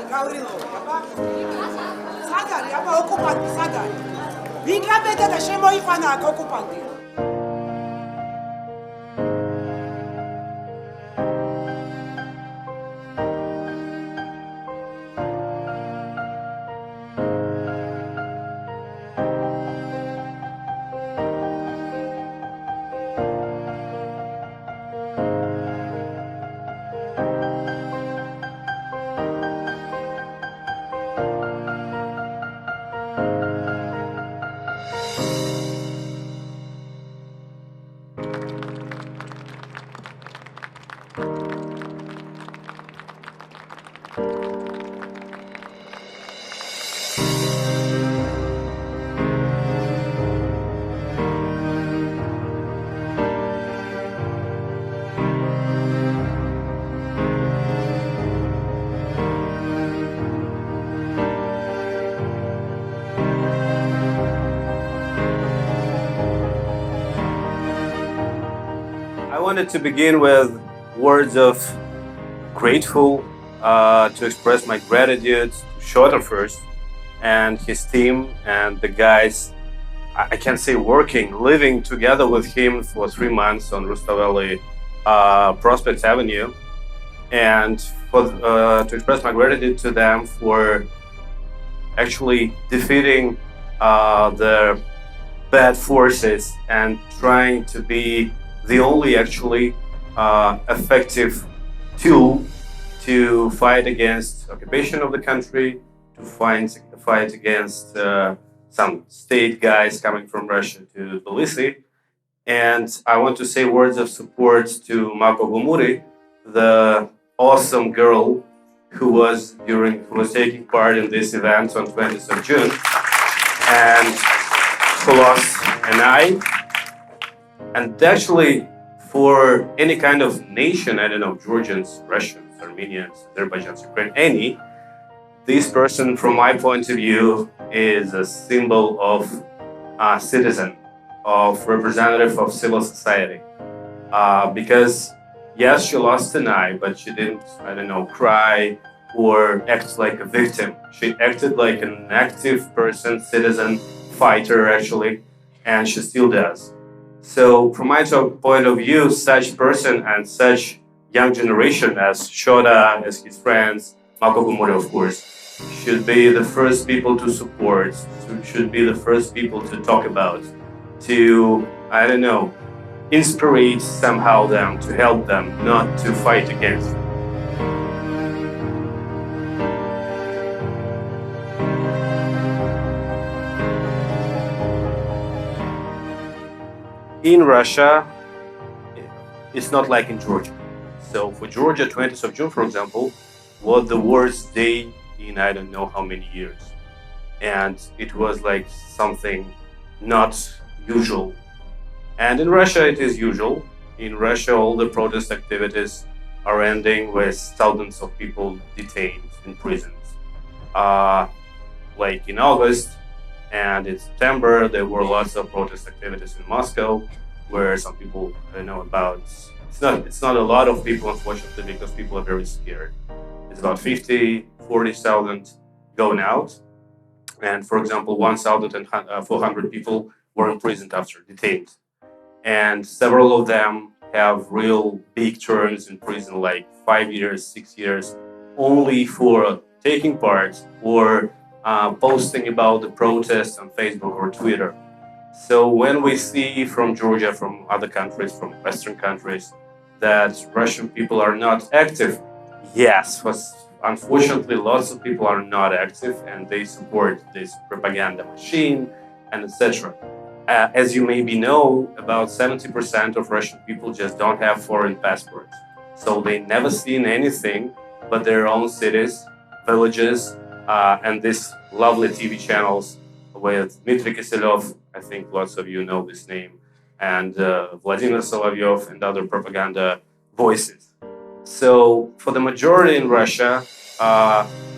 Sagari, Gavrilove, Sagari, occupanti, Sagari. Vinga vedere scemo i fanati occupanti. I wanted to begin with words of grateful to express my gratitude to Shota first and his team and the guys, I can say living together with him for 3 months on Rustaveli Prospect Avenue, and to express my gratitude to them for actually defeating the bad forces and trying to be the only actually effective tool to fight against occupation of the country, to fight against some state guys coming from Russia to Tbilisi. And I want to say words of support to Mako Gumuri, the awesome girl who was taking part in this event on 20th of June and who lost an eye. And actually, for any kind of nation, I don't know, Georgians, Russians, Armenians, Azerbaijans, Ukraine, this person, from my point of view, is a symbol of a citizen, of representative of civil society. Because, yes, she lost an eye, but she didn't, cry or act like a victim. She acted like an active person, citizen, fighter, actually, and she still does. So, from my point of view, such person and such young generation as Shota, as his friends, Mako Gumuri, of course, should be the first people to support, should be the first people to talk about, to, inspire somehow them, to help them, not to fight against them. In Russia, it's not like in Georgia. So for Georgia, 20th of June, for example, was the worst day in I don't know how many years. And it was like something not usual. And in Russia, it is usual. In Russia, all the protest activities are ending with thousands of people detained in prisons. Like in August, and in September, there were lots of protest activities in Moscow, where some people know about. It's not a lot of people, unfortunately, because people are very scared. It's about 40,000 going out, and for example, 1,400 people were imprisoned after detained, and several of them have real big terms in prison, like 5 years, 6 years, only for taking part or posting about the protests on Facebook or Twitter. So when we see from Georgia, from other countries, from Western countries, that Russian people are not active, yes, unfortunately, lots of people are not active and they support this propaganda machine and etc. As you maybe know, about 70% of Russian people just don't have foreign passports. So they never seen anything but their own cities, villages, and these lovely TV channels with Dmitry Kiselyov, I think lots of you know this name, and Vladimir Solovyov and other propaganda voices. So for the majority in Russia,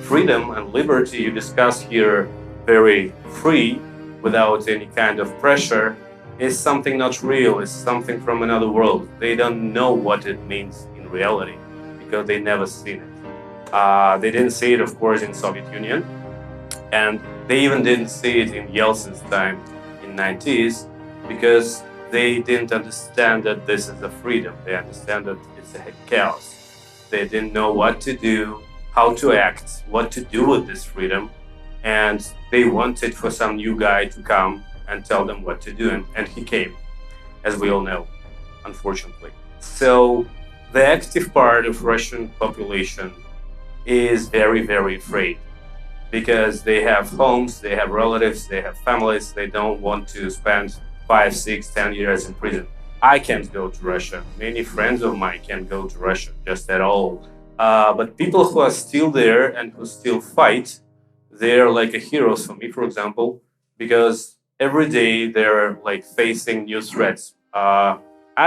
freedom and liberty you discuss here very free, without any kind of pressure, is something not real, is something from another world. They don't know what it means in reality, because they never seen it. They didn't see it, of course, in Soviet Union, and they even didn't see it in Yeltsin's time in 90s, because they didn't understand that this is a freedom. They understand that it's a chaos. They didn't know what to do, how to act, what to do with this freedom, and they wanted for some new guy to come and tell them what to do, and he came, as we all know, unfortunately. So the active part of Russian population is very, very afraid, because they have homes, they have relatives, they have families. They don't want to spend 5, 6, 10 years in prison. I can't go to Russia. Many friends of mine can't go to Russia just at all. But people who are still there and who still fight, they're like heroes for me, for example, because every day they're like facing new threats. I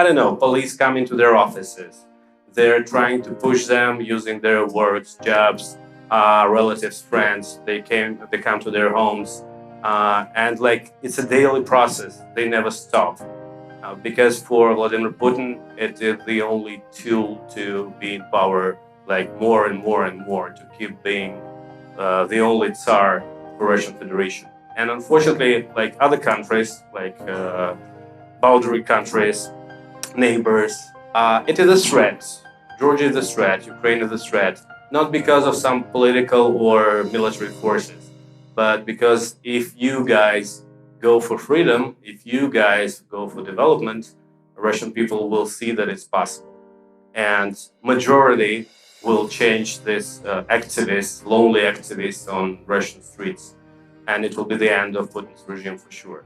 don't know, police come into their offices. They're trying to push them using their works, jobs, relatives, friends. They come to their homes. And like it's a daily process. They never stop. Because for Vladimir Putin, it is the only tool to be in power, like more and more and more, to keep being the only Tsar for Russian Federation. And unfortunately, like other countries, like boundary countries, neighbors, it is a threat. Georgia is a threat, Ukraine is a threat, not because of some political or military forces, but because if you guys go for freedom, if you guys go for development, Russian people will see that it's possible. And majority will change this activists, lonely activists on Russian streets. And it will be the end of Putin's regime for sure.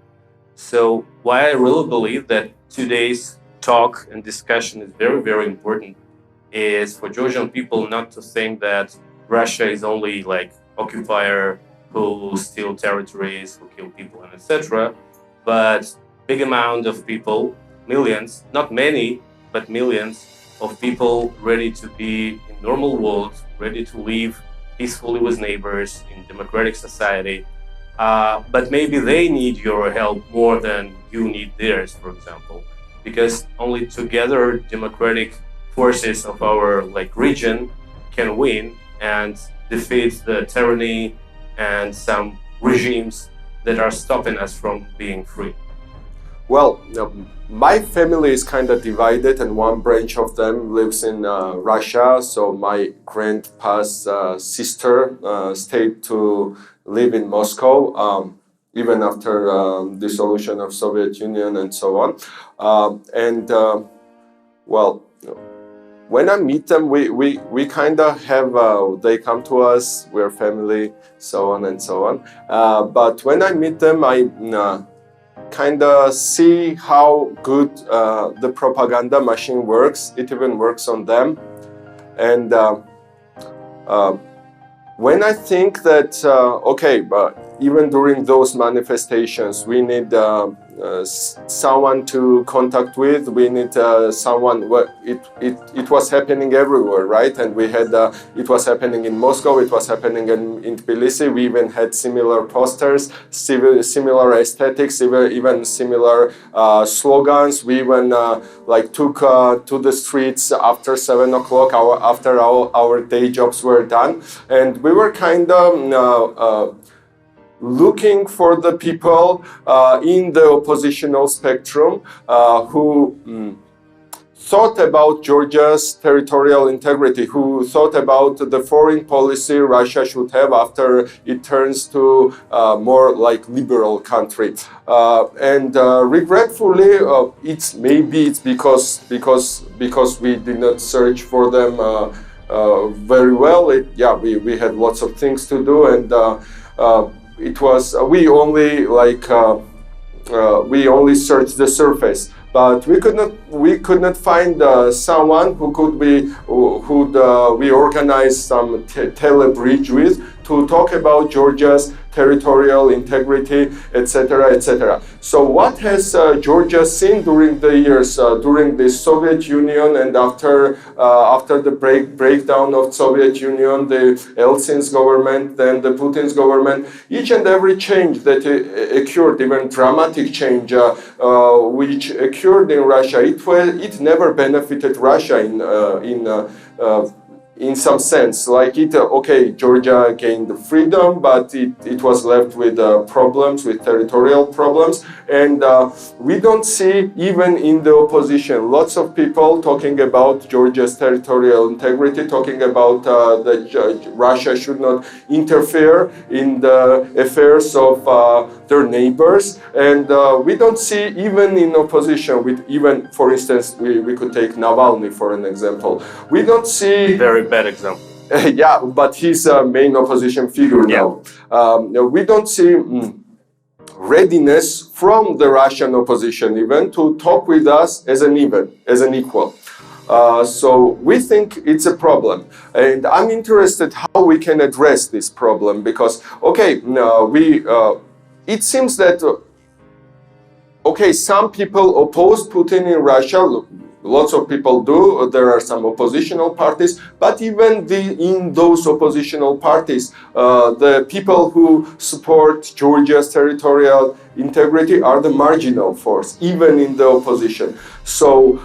So why I really believe that today's talk and discussion is very, very important is for Georgian people not to think that Russia is only like occupier who steal territories, who kill people, and etc. But big amount of people, millions, not many, but millions of people ready to be in normal world, ready to live peacefully with neighbors in democratic society. But maybe they need your help more than you need theirs, for example, because only together democratic forces of our like region can win and defeat the tyranny and some regimes that are stopping us from being free. Well, my family is kind of divided, and one branch of them lives in Russia. So my grandpa's sister stayed to live in Moscow, even after dissolution of Soviet Union and so on. Well, when I meet them, we kind of have, they come to us, we're family, so on and so on. But when I meet them, I kind of see how good the propaganda machine works. It even works on them. And when I think that, okay, but even during those manifestations, we need someone to contact with, we need someone, it was happening everywhere, right? And we had, it was happening in Moscow, it was happening in Tbilisi, we even had similar posters, similar aesthetics, even similar slogans. We even like took to the streets after 7 o'clock, after our day jobs were done. And we were kind of looking for the people in the oppositional spectrum who thought about Georgia's territorial integrity, who thought about the foreign policy Russia should have after it turns to more like liberal country. And regretfully, it's because we did not search for them very well. We had lots of things to do, and it was we only searched the surface, but we could not find someone who could be we organized some telebridge with to talk about Georgia's territorial integrity, etc., etc. So what has Georgia seen during the years, during the Soviet Union and after the breakdown of Soviet Union, the Yeltsin's government, then the Putin's government, each and every change that occurred, even dramatic change which occurred in Russia, it never benefited Russia in some sense, like okay, Georgia gained freedom, but it was left with problems, with territorial problems, and we don't see, even in the opposition, lots of people talking about Georgia's territorial integrity, talking about that Russia should not interfere in the affairs of their neighbors, and we don't see, even in opposition, with even, for instance, we could take Navalny for an example. We don't see... Very bad example. Yeah, but he's a main opposition figure now. We don't see readiness from the Russian opposition even to talk with us as an equal. So we think it's a problem, and I'm interested how we can address this problem, because it seems that some people oppose Putin in Russia. Lots of people do. There are some oppositional parties, but even in those oppositional parties, the people who support Georgia's territorial integrity are the marginal force, even in the opposition. So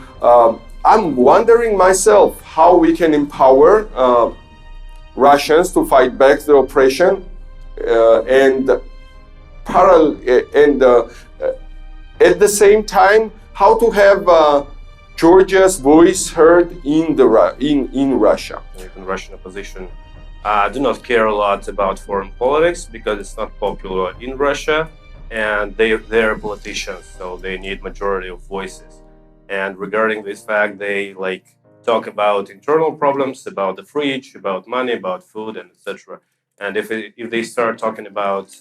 I'm wondering myself how we can empower Russians to fight back the oppression and at the same time, how to have Georgia's voice heard in Russia. Even Russian opposition do not care a lot about foreign politics because it's not popular in Russia, and they're politicians, so they need majority of voices. And regarding this fact, they talk about internal problems, about the fridge, about money, about food, and etc. And if they start talking about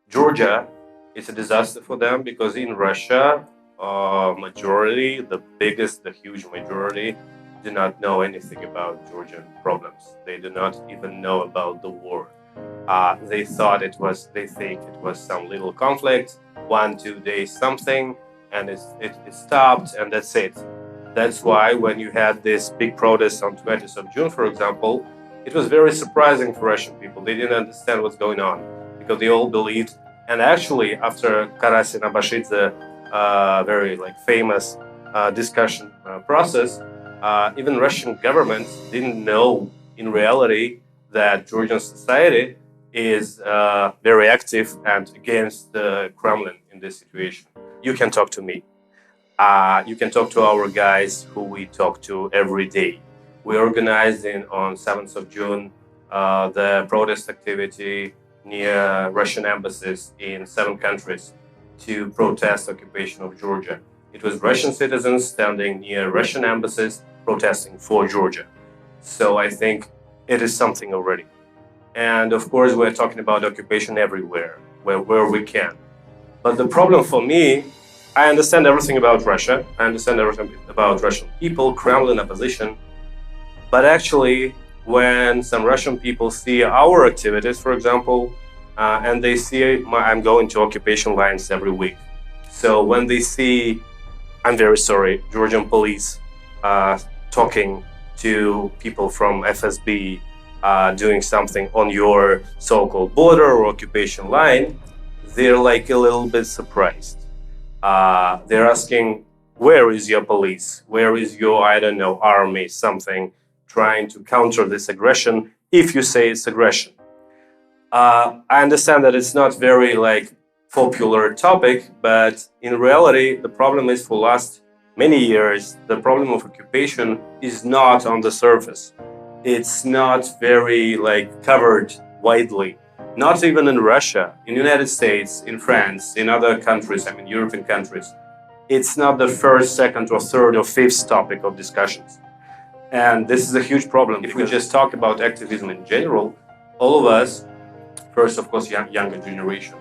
Georgia, it's a disaster for them, because in Russia, majority, the huge majority, do not know anything about Georgian problems. They do not even know about the war. They think it was some little conflict, 1-2 days something, and it stopped, and that's it. That's why when you had this big protest on 20th of June, for example, it was very surprising for Russian people. They didn't understand what's going on, because they all believed. And actually, after Karasin Abashidze very famous discussion process, even Russian government didn't know in reality that Georgian society is very active and against the Kremlin in this situation. You can talk to me. You can talk to our guys who we talk to every day. We organized on 7th of June the protest activity near Russian embassies in 7 countries to protest occupation of Georgia. It was Russian citizens standing near Russian embassies protesting for Georgia. So I think it is something already. And of course, we're talking about occupation everywhere, where we can. But the problem for me, I understand everything about Russia. I understand everything about Russian people, Kremlin, opposition. But actually, when some Russian people see our activities, for example, and they see I'm going to occupation lines every week. So when they see, I'm very sorry, Georgian police talking to people from FSB doing something on your so-called border or occupation line, they're a little bit surprised. They're asking, where is your police? Where is your, army, something, trying to counter this aggression, if you say it's aggression. I understand that it's not very popular topic, but in reality, the problem is for last many years, the problem of occupation is not on the surface. It's not very covered widely. Not even in Russia, in the United States, in France, in other countries, European countries. It's not the first, second, or third, or fifth topic of discussions. And this is a huge problem. If we just talk about activism in general, all of us, first, of course, younger generation,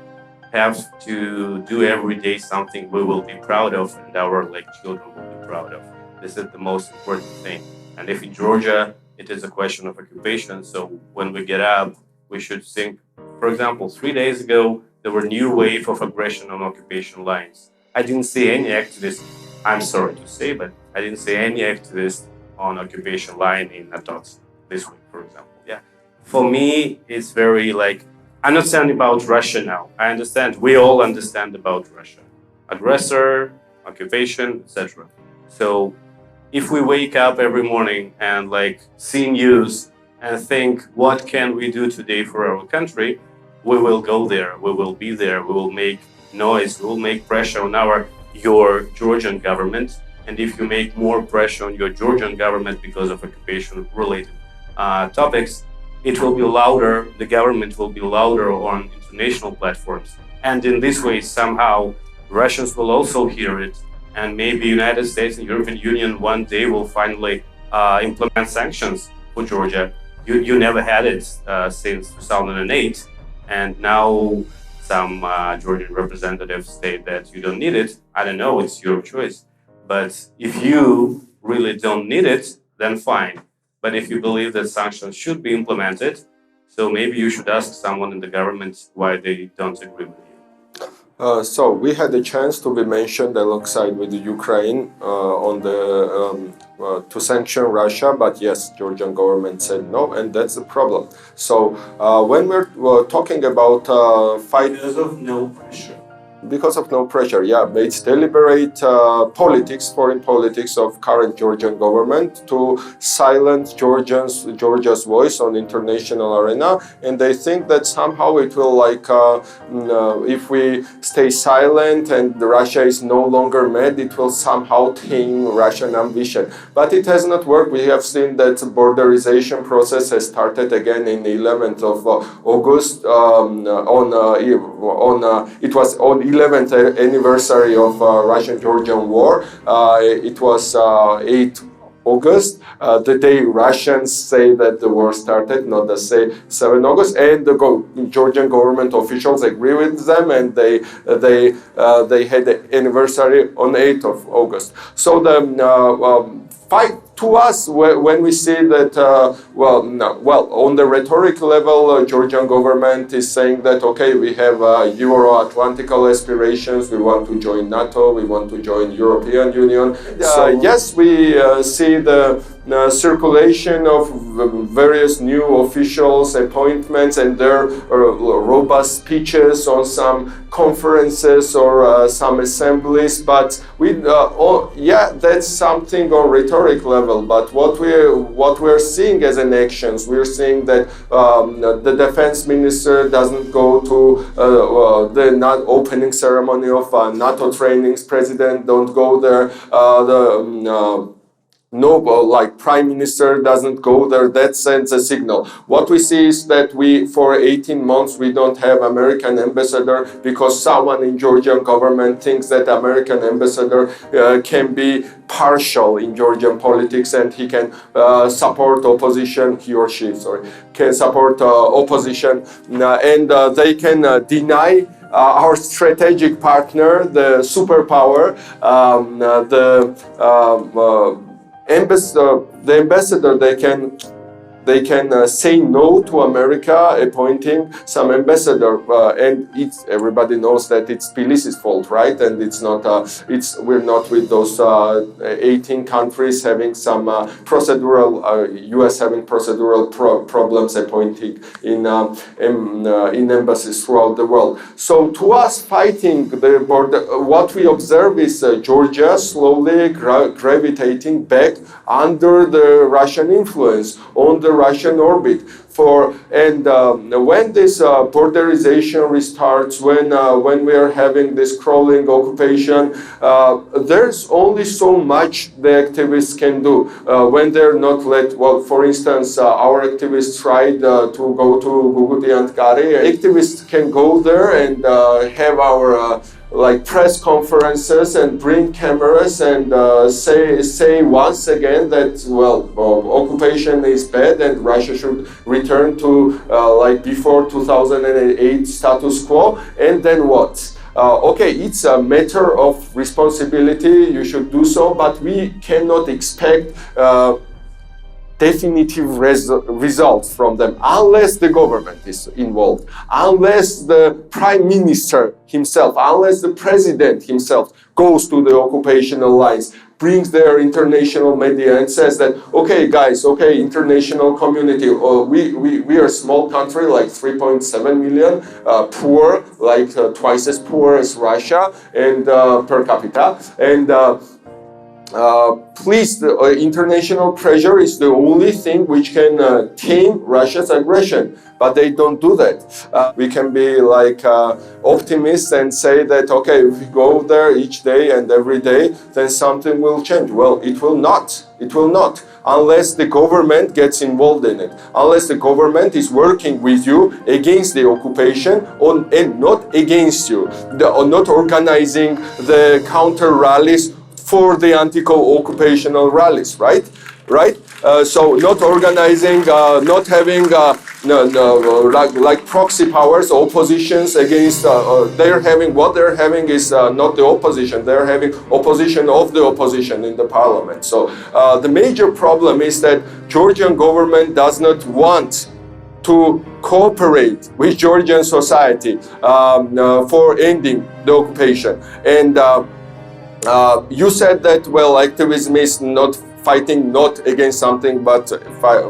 have to do every day something we will be proud of and our children will be proud of. This is the most important thing. And if in Georgia, it is a question of occupation, so when we get up, we should think, for example, 3 days ago, there were new wave of aggression on occupation lines. I didn't see any activists, I'm sorry to say, but I didn't see any activists on occupation line in Natots this week, for example. Yeah. For me, it's very I'm not saying about Russia now. I understand, we all understand about Russia. Aggressor, occupation, etc. So if we wake up every morning and see news and think, what can we do today for our country? We will go there, we will be there, we will make noise, we will make pressure on your Georgian government. And if you make more pressure on your Georgian government because of occupation-related topics, it will be louder, the government will be louder on international platforms. And in this way, somehow, Russians will also hear it. And maybe United States and European Union one day will finally implement sanctions for Georgia. You never had it since 2008. And now some Georgian representatives state that you don't need it. I don't know, it's your choice. But if you really don't need it, then fine. But if you believe that sanctions should be implemented, so maybe you should ask someone in the government why they don't agree with you. So we had a chance to be mentioned alongside with the Ukraine on the to sanction Russia, but yes, Georgian government said no, and that's the problem. So when we're talking about fight Because of no pressure. Because of no pressure, yeah, it's deliberate politics, foreign politics of current Georgian government to silence Georgia's voice on international arena, and they think that somehow it will if we stay silent and Russia is no longer mad, it will somehow tame Russian ambition. But it has not worked. We have seen that borderization process has started again in the 11th of August. It was on 11th anniversary of Russian-Georgian war. It was 8 August, the day Russians say that the war started, not the say 7 August, and the Georgian government officials agree with them, and they had the anniversary on 8th of August. So the fight to us, when we see that, on the rhetoric level, Georgian government is saying that, okay, we have Euro-Atlantical aspirations, we want to join NATO, we want to join European Union. So yes, we see the circulation of various new officials' appointments and their robust speeches on some conferences or some assemblies, but that's something on rhetoric level. But what we're seeing as an actions, we're seeing that the defense minister doesn't go to the opening ceremony of NATO trainings. President don't go there. Prime minister doesn't go there. That sends a signal. What we see is that for 18 months, we don't have American ambassador because someone in Georgian government thinks that American ambassador can be partial in Georgian politics and he can support opposition, he or she, can support opposition, and they can deny our strategic partner, the superpower, the ambassador, they can say no to America appointing some ambassador, and everybody knows that it's Tbilisi's fault, right? And it's not. We're not with those 18 countries having some procedural. U.S. having procedural problems appointing in embassies throughout the world. So to us, fighting the border, what we observe is Georgia slowly gravitating back under the Russian influence, on the Russian orbit. When this borderization restarts, when we are having this crawling occupation, there's only so much the activists can do when they're not let. Well, for instance, our activists tried to go to Guguti and Kari. Activists can go there and have our press conferences and bring cameras and say once again that occupation is bad and Russia should return to before 2008 status quo, and then what? Okay, it's a matter of responsibility, you should do so, but we cannot expect definitive results from them unless the government is involved, unless the prime minister himself, unless the president himself goes to the occupational lines, brings their international media and says that, okay guys, okay, international community, we are a small country, like 3.7 million, poor, twice as poor as Russia, and per capita, and please, the international pressure is the only thing which can tame Russia's aggression, but they don't do that. We can be like optimists and say that, okay, if we go there each day and every day, then something will change. Well, it will not. It will not, unless the government gets involved in it, unless the government is working with you against the occupation and not against you, not organizing the counter rallies for the anti-occupational rallies, right? So not organizing, not having like proxy powers, oppositions against. They're having is not the opposition. They're having opposition of the opposition in the parliament. So the major problem is that Georgian government does not want to cooperate with Georgian society for ending the occupation. And you said that, well, activism is not fighting not against something, but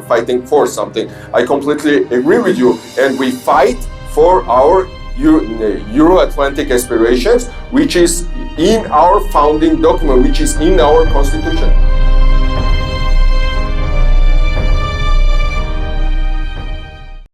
fighting for something. I completely agree with you. And we fight for our Euro-Atlantic aspirations, which is in our founding document, which is in our constitution.